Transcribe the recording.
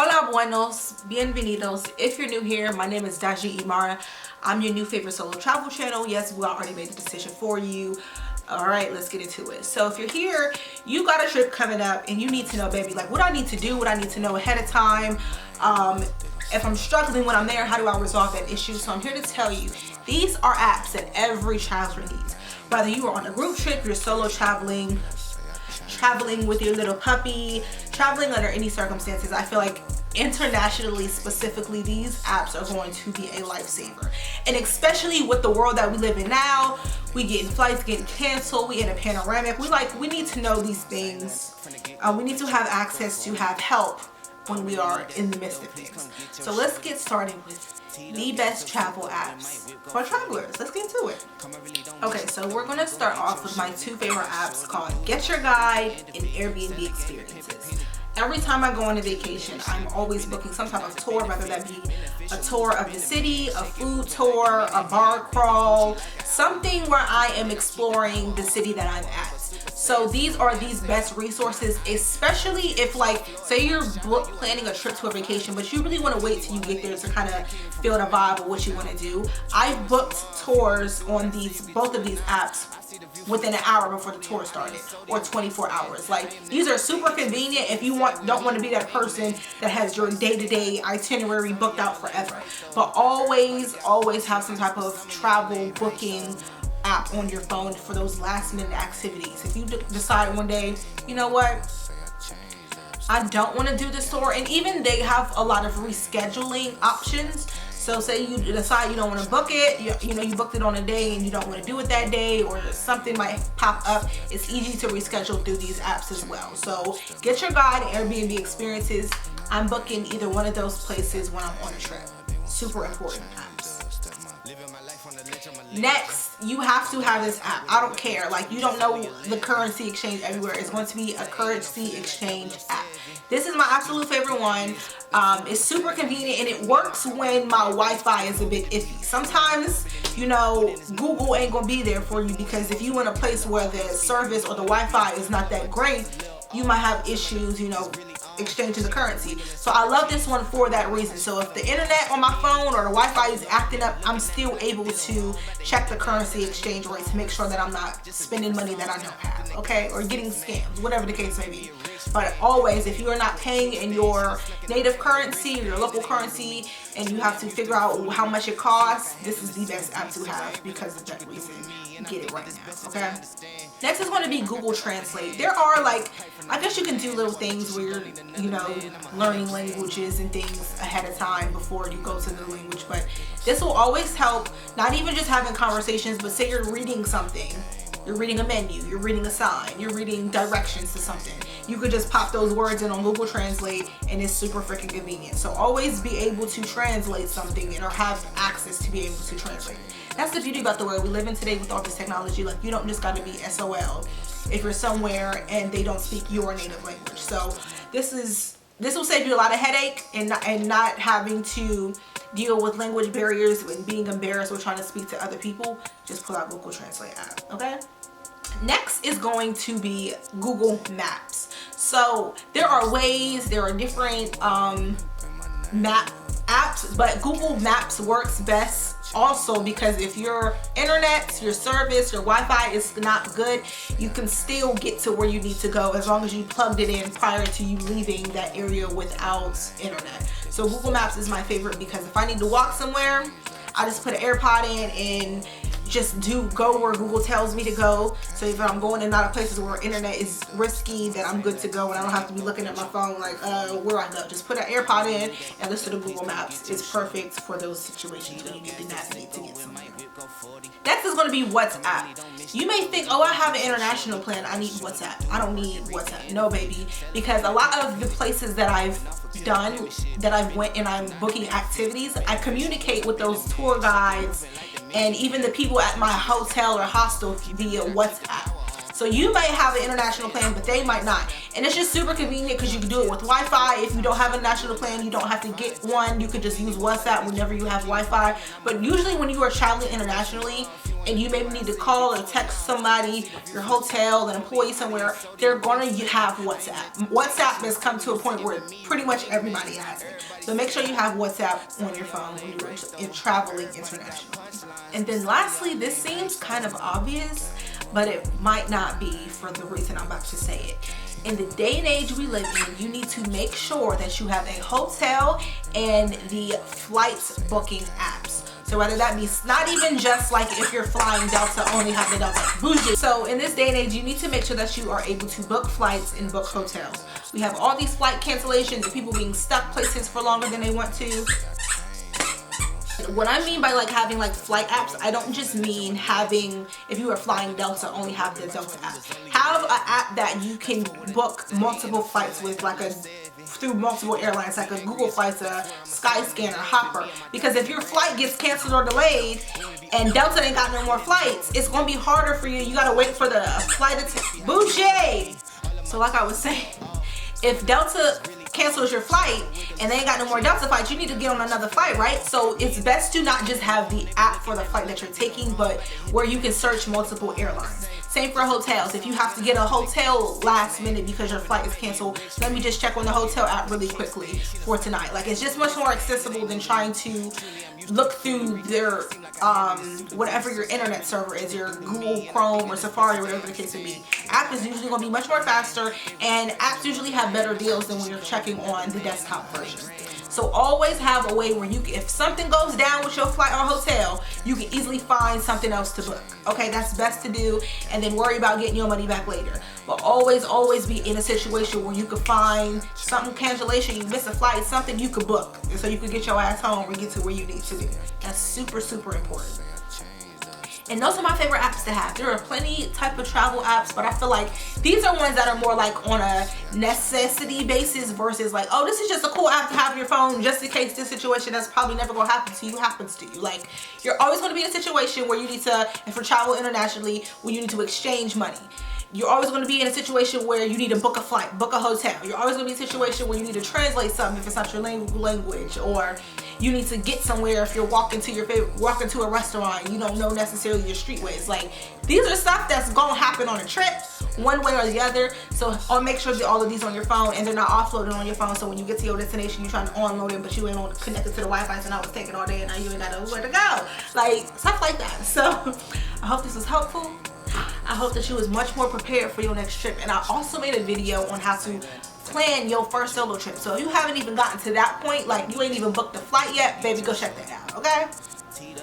Hola, buenos, bienvenidos. If you're new here, my name is daljiimarax. I'm your new favorite solo travel channel. Yes, we already made the decision for you. All right, let's get into it. So if you're here, you got a trip coming up and you need to know, baby, like what I need to do, what I need to know ahead of time. If I'm struggling when I'm there, how do I resolve that issue? So I'm here to tell you, these are apps that every traveler needs. Whether you are on a group trip, you're solo traveling with your little puppy, traveling under any circumstances, I feel like internationally specifically, these apps are going to be a lifesaver. And especially with the world that we live in now, we getting flights getting canceled, we in a panoramic, we need to know these things. We need to have access to have help when we are in the midst of things. So let's get started with the best travel apps for travelers. Let's get into it. Okay, so we're going to start off with my two favorite apps called Get Your Guide and Airbnb Experiences. Every time I go on a vacation, I'm always booking some type of tour, whether that be a tour of the city, a food tour, a bar crawl, something where I am exploring the city that I'm at. So these are these best resources, especially if, like, say you're planning a trip to a vacation, but you really want to wait till you get there to kind of feel the vibe of what you want to do. I booked tours on both of these apps within an hour before the tour started, or 24 hours. Like, these are super convenient if you don't want to be that person that has your day-to-day itinerary booked out forever. But always have some type of travel booking app on your phone for those last minute activities. If you decide one day, you know what, I don't want to do this tour, and even they have a lot of rescheduling options. So say you decide you don't want to book it, you booked it on a day and you don't want to do it that day, or something might pop up, it's easy to reschedule through these apps as well. So Get Your Guide and Airbnb Experiences, I'm booking either one of those places when I'm on a trip. Super important apps. Next, you have to have this app. I don't care, like, you don't know the currency exchange everywhere. It's going to be a currency exchange app. This is my absolute favorite one. It's super convenient and it works when my Wi-Fi is a bit iffy. Sometimes, Google ain't gonna be there for you, because if you're in a place where the service or the Wi-Fi is not that great, you might have issues, exchanging the currency. So I love this one for that reason. So if the internet on my phone or the Wi-Fi is acting up, I'm still able to check the currency exchange rates to make sure that I'm not spending money that I don't have, okay? Or getting scammed, whatever the case may be. But always, if you are not paying in your native currency or your local currency, and you have to figure out how much it costs, this is the best app to have because of that reason. Get it right now, okay? Next is going to be Google Translate. There are, like, I guess you can do little things where you're, learning languages and things ahead of time before you go to the language, but this will always help, not even just having conversations, but say you're reading something. You're reading a menu, you're reading a sign, you're reading directions to something. You could just pop those words in on Google Translate and it's super freaking convenient. So always be able to translate something or have access to be able to translate. That's the beauty about the world we live in today with all this technology. Like, you don't just gotta be SOL if you're somewhere and they don't speak your native language. So this will save you a lot of headache and not having to deal with language barriers and being embarrassed or trying to speak to other people. Just pull out Google Translate app, okay? Next is going to be Google Maps. So there are different map apps, but Google Maps works best also because if your internet, your service, your Wi-Fi is not good, you can still get to where you need to go as long as you plugged it in prior to you leaving that area without internet. So Google Maps is my favorite because if I need to walk somewhere, I just put an AirPod in and just go where Google tells me to go. So if I'm going in other places where internet is risky, then I'm good to go and I don't have to be looking at my phone like, where I go. Just put an AirPod in and listen to Google Maps. It's perfect for those situations when you need to navigate to get somewhere. Next is going to be WhatsApp. You may think, oh, I have an international plan, I need WhatsApp. I don't need WhatsApp. No, baby, because a lot of the places that I've done, that I've went and I'm booking activities, I communicate with those tour guides and even the people at my hotel or hostel via WhatsApp. So you might have an international plan, but they might not. And it's just super convenient because you can do it with Wi-Fi. If you don't have a national plan, you don't have to get one. You could just use WhatsApp whenever you have Wi-Fi. But usually when you are traveling internationally and you maybe need to call or text somebody, your hotel, an employee somewhere, they're going to have WhatsApp. WhatsApp has come to a point where pretty much everybody has it. So make sure you have WhatsApp on your phone when you're traveling internationally. And then lastly, this seems kind of obvious, but it might not be for the reason I'm about to say it. In the day and age we live in, you need to make sure that you have a hotel and the flights booking apps. So whether that means not even just like if you're flying Delta, only have the Delta bougie. So in this day and age, you need to make sure that you are able to book flights and book hotels. We have all these flight cancellations and people being stuck places for longer than they want to. What I mean by like having like flight apps, I don't just mean having, if you are flying Delta, only have the Delta app. Have an app that you can book multiple flights with, like through multiple airlines, like a Google Flights, a Skyscanner, Hopper. Because if your flight gets canceled or delayed and Delta ain't got no more flights, it's gonna be harder for you. You gotta wait for the flight attendant. Bougie! So like I was saying, if Delta cancels your flight and they ain't got no more Delta flights, you need to get on another flight, right? So it's best to not just have the app for the flight that you're taking, but where you can search multiple airlines. Same for hotels. If you have to get a hotel last minute because your flight is canceled, let me just check on the hotel app really quickly for tonight. Like, it's just much more accessible than trying to look through their whatever your internet server is, your Google Chrome or Safari, whatever the case may be. App is usually going to be much more faster, and apps usually have better deals than when you're checking on the desktop version. So always have a way where you can, if something goes down with your flight or hotel, you can easily find something else to book. Okay, that's best to do, and then worry about getting your money back later. But always be in a situation where you can find something, cancellation, you miss a flight, something you could book, so you could get your ass home or get to where you need to be. That's super important. And those are my favorite apps to have. There are plenty type of travel apps, but I feel like these are ones that are more like on a necessity basis versus like, oh, this is just a cool app to have on your phone just in case this situation that's probably never gonna happen to you happens to you. Like, you're always gonna be in a situation where you need to, and for travel internationally, where you need to exchange money. You're always going to be in a situation where you need to book a flight, book a hotel. You're always going to be in a situation where you need to translate something if it's not your language, or you need to get somewhere if you're walking to a restaurant and you don't know necessarily your streetways. Like, these are stuff that's going to happen on a trip one way or the other. So I'll make sure that all of these on your phone and they're not offloaded on your phone. So when you get to your destination, you're trying to unload it, but you ain't connected to the Wi-Fi, so now it's taking all day and now you ain't got nowhere to go. Like, stuff like that. So I hope this was helpful. I hope that you was much more prepared for your next trip. And I also made a video on how to plan your first solo trip. So if you haven't even gotten to that point, like you ain't even booked the flight yet, baby, go check that out, okay?